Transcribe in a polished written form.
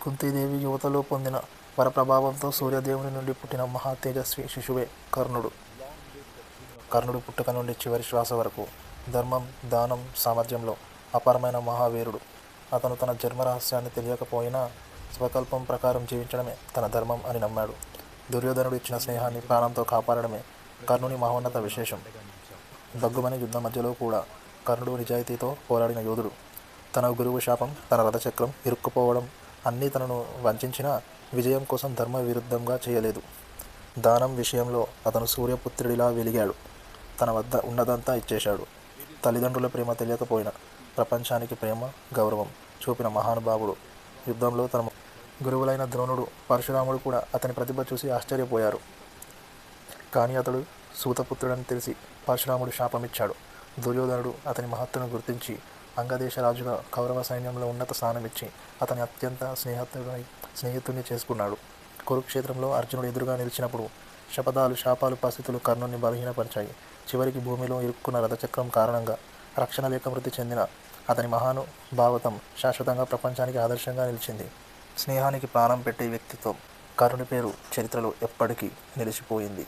కుంతీదేవి యువతలో పొందిన వరప్రభావంతో సూర్యదేవుని నుండి పుట్టిన మహా తేజస్వి శిశువే కర్ణుడు. కర్ణుడు పుట్టుక నుండి చివరి శ్వాస వరకు ధర్మం, దానం, సామర్థ్యంలో అపారమైన మహావీరుడు. అతను తన జన్మ రహస్యాన్ని తెలియకపోయినా స్వకల్పం ప్రకారం జీవించడమే తన ధర్మం అని నమ్మాడు. దుర్యోధనుడు ఇచ్చిన స్నేహాన్ని ప్రాణంతో కాపాడడమే కర్ణుని మహోన్నత విశేషం. దగ్గుమని యుద్ధం మధ్యలో కూడా కర్ణుడు నిజాయితీతో పోరాడిన యోధుడు. తన గురువు శాపం, తన రథచక్రం ఇరుక్కుపోవడం అన్నీ తనను వంచిన విజయం కోసం ధర్మ విరుద్ధంగా చేయలేదు. దానం విషయంలో అతను సూర్యపుత్రుడిలా వెలిగాడు. తన వద్ద ఉన్నదంతా ఇచ్చేశాడు. తల్లిదండ్రుల ప్రేమ తెలియకపోయినా ప్రపంచానికి ప్రేమ, గౌరవం చూపిన మహానుభావుడు. యుద్ధంలో తన గురువులైన ద్రోణుడు, పరశురాముడు కూడా అతని ప్రతిభ చూసి ఆశ్చర్యపోయారు. కానీ అతడు సూతపుత్రుడని తెలిసి పరశురాముడు శాపమిచ్చాడు. దుర్యోధనుడు అతని మహత్తును గుర్తించి అంగదేశ రాజుగా కౌరవ సైన్యంలో ఉన్నత స్థానమిచ్చి అతని అత్యంత స్నేహితుడిని చేసుకున్నాడు. కురుక్షేత్రంలో అర్జునుడు ఎదురుగా నిలిచినప్పుడు శపథాలు, శాపాలు, పరిస్థితులు కర్ణుని బలహీనపరిచాయి. చివరికి భూమిలో ఇరుక్కున్న రథచక్రం కారణంగా రక్షణ లేక మృతి చెందిన అతని మహానుభావతం శాశ్వతంగా ప్రపంచానికి ఆదర్శంగా నిలిచింది. స్నేహానికి ప్రాణం పెట్టే వ్యక్తిత్వం కర్ణుని పేరు చరిత్రలో ఎప్పటికీ నిలిచిపోయింది.